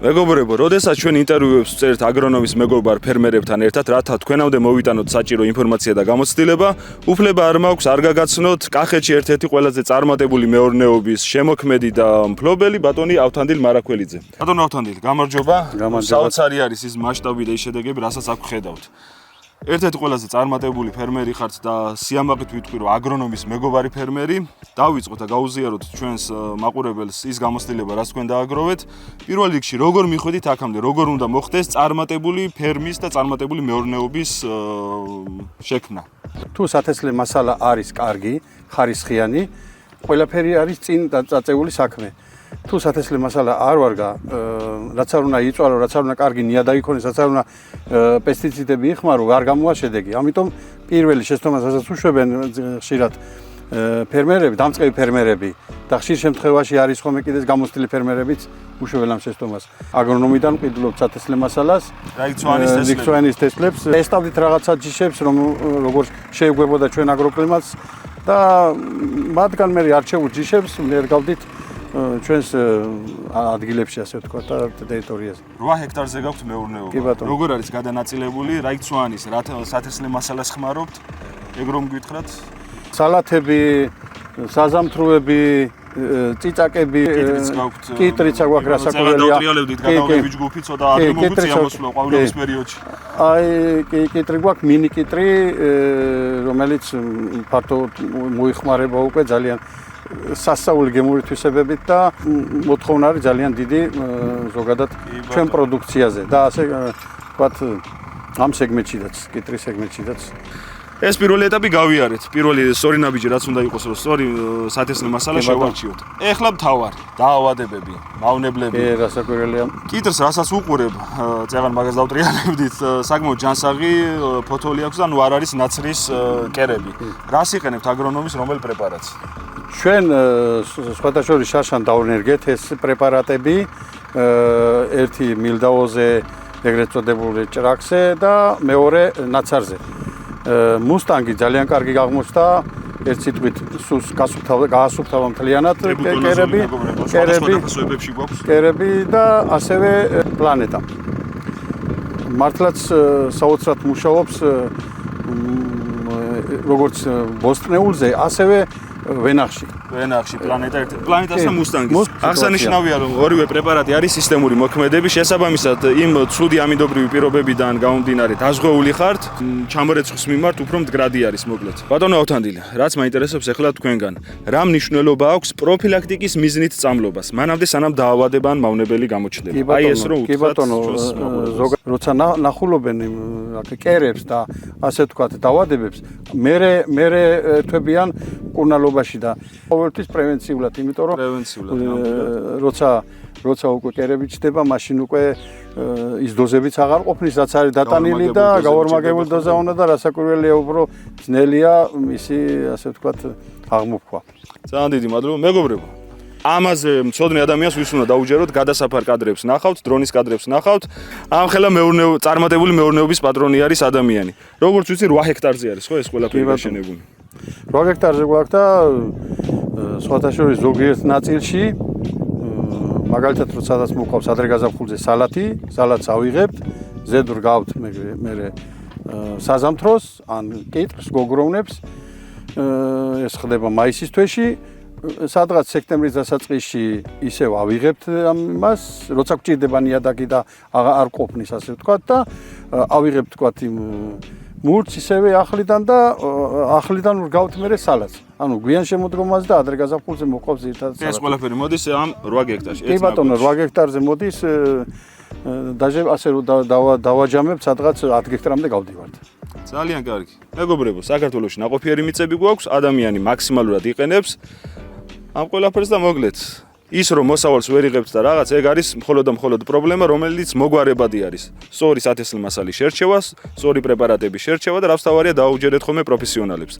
მეგობრებო, როდესაც ჩვენ ინტერვიუებს ვწერთ აგრონომის მეგობარ ფერმერებთან ერთად, რათა თქვენამდე მოვიტანოთ საჭირო ინფორმაცია და გამოცდილება, უფლება არ მაქვს არ გაგაცნოთ კახეთში ერთ-ერთი ყველაზე წარმატებული მეურნეობის შემოქმედი და მფლობელი ბატონი ავთანდილ მარაქველიძე. ბატონო ავთანდილ, გამარჯობა. საოცარი არის ის მასშტაბი და ის შედეგები, რასაც აქ ხედავთ. ერთ-ერთი ყველაზე წარმატებული ფერმერი ხართ და სიამაყით ვიტყვი, რომ აგრონომის მეგობარი ფერმერი. დავიწყოთ და გაუზიაროთ ჩვენს მაყურებელს ის გამოცდილება, რაც თქვენ დააგროვეთ. პირველ რიგში, როგორ მიხვედით აქამდე, როგორ უნდა მოხდეს წარმატებული ფერმის და წარმატებული მეურნეობის შექმნა? თუ სათესლე მასალა არის კარგი, ხარისხიანი, ყველაფერი არის წინ დაწეული საქმე. თუ სათესლე მასალა არ ვარგა, რაც არ უნდა იწვალო, რაც არ უნდა კარგი ნიადაგი იქონეს, რაც არ უნდა პესტიციდები იხმარო, არ გამოვა შედეგი. ამიტომ პირველი შეცდომას, რასაც უშვებენ ხშირად ფერმერები, დამწყები ფერმერები და ხშირ შემთხვევაში არის ხოლმე კიდეც გამოცდილი ფერმერებიც უშვებენ ამ შეცდომას. აგრონომიდან ყიდულობთ სათესლე მასალას, ლიქცვანის თესლებს, ესტავდით რაღაცა ჯიშებს, რომ როგორც შეეგვებოდა ჩვენ აგროკლიმატს და მათგან მე არჩეულ ჯიშებს ერგავდით ჩვენს ადგილებში, ასე ვთქვათ, და ტერიტორიაზე. 8 ჰექტარზე გაქვთ მეურნეობა. როგორ არის გადანაწილებული, რა იცვანის, რა სათესლე მასალას ხმარობთ? ეგ რომ გითხრათ? სალათები, საზამთროები, წიწაკები, კიტრიც აქვს რასაკვირველია. დაუტრიალებდით გადავლები ჯგუფი, ცოტა ადრე მოგვიწია მოსვლა ყვავილობის პერიოდში. აი, კიტრი გვაქვს, მინი კიტრი, რომელიც ფართოდ მოიხმარება უკვე ძალიან სასწაული გემური თვისებებით და მოთხოვნა არის ძალიან დიდი ზოგადად ჩვენ პროდუქციაზე და ასე ვთქვათ ამ სეგმენტშიდაც, კიტრის სეგმენტშიდაც. ეს პირველი ეტაპი გავიარეთ. პირველი სწორი ნაბიჯი რაც უნდა იყოს, რომ სწორი სათესლე მასალა შევარჩიოთ. ეხლა მთავარი დაავადებები, მავნებლები. რასაკვირველია. კიტრს რასაც უყურებ, წეღან მაგას დავტრიალებდით, საკმაოდ ჯანსაღი ფოთოლი აქვს და ნუ არ არის ნაცრის კერები. რას იყენებთ აგრონომის რომელ პრეპარატს? ჩვენ სხვადასხვა შარშან დავნერგეთ ეს პრეპარატები, ერთი მილდაოზე, ეგრეთ წოდებული ჭრაქსზე და მეორე ნაცარზე. მუსტანგი ძალიან კარგი აღმოჩნდა, ერთ სიტყვით სულს გაასუფთავა მთლიანად კერები და ასევე პლანეტა. მართლაც საოცრად მუშაობს როგორც ბოსტნეულზე, ასევე ვენახში პლანეტას და მუსტანგის. აღსანიშნავია, რომ ორივე პრეპარატი არის სისტემური მოქმედები, შესაბამისად იმ ცუდი ამინდობრივი პირობებიდან გამომდინარე დაზღვეული ხართ, ჩამორეცხვის მიმართ უფრო მდგრადი არის მოკლედ. ბატონო ავთანდილ, რაც მაინტერესებს ახლა თქვენგან, რა მნიშვნელობა აქვს პროფილაქტიკის მიზნით წამლობას, მანამდე სანამ დაავადება ან მავნებელი გამოჩნდება? აი ეს რომ კი ბატონო, როცა ნახულობენ კერებს და ასე ვთქვათ დაავადებებს, მე თვებიან კურნალობაში და ყოველთვის პრევენციულად, იმიტომ რომ როცა უკვე კერები ჩდება, მაშინ უკვე ის დოზებიც აღარ ყოფნის, რაც არის დატანილი და გავორმაგებული დოზა უნდა და რასაკვირველია, უფრო ძნელია მისი, ასე ვთქვათ, აღმოფხვა. ძალიან დიდი მადლობა, მეგობრებო. ამაზე მცოდნე ადამიანს ვის უნდა დაუჯეროთ, გადასაფარ კადრებს ნახავთ, დრონის კადრებს ნახავთ. ამ ხელა წარმატებული მეურნეობის პატრონი არის ადამიანი. როგორც ვიცი, 8 ჰექტარზე არის ხო ეს ყველაფერი გაშენებული? 8 ჰექტარზე გვაქვს და სხვადასხვა ზოგიერთ ნაწილში, მაგალითად, როდესაც მოყავს ადრე გაზაფხულზე სალათს ავიღებთ, ზედურ გავთ მე საზამთროს ან კიტრს გოგროვნებს. ეს ხდება მაისის თვეში. სადღაც სექტემბრის დასაწყისში ისევ ავიღებთ ამას, როცა გვჭირდება ნიადაგი და არ ყოფნის, ასე ვთქვათ და ავიღებთ თქვათ იმ მურts ისევე ახლიდან და ახლიდან ვგავთ მე სალათს. ანუ გვიან შემოდგომას და ადრე გაზაფხულზე მოყავს ზირთად სალათი. ეს ყველაფერი მოდის ამ 8 ჰექტარში. კი ბატონო, 8 ჰექტარზე მოდის დაჟე ასე რომ დავაჯამებთ სადღაც 10 ჰექტარამდე გავდივართ. ძალიან კარგი. მეგობრებო, საქართველოში ნაყოფიერი მიწები გვაქვს, ადამიანი მაქსიმალურად იყენებს ამ ყველაფერს და მოკლედ ის რომ მოსავალს ვერ იღებთ და რაღაც ეგ არის მხოლოდ და მხოლოდ პრობლემა, რომელიც მოგვარებადი არის. სწორი სათესლე მასალის შერჩევას, სწორი პრეპარატების შერჩევა და რაც თავარია დაუჯერეთ ხოლმე პროფესიონალებს.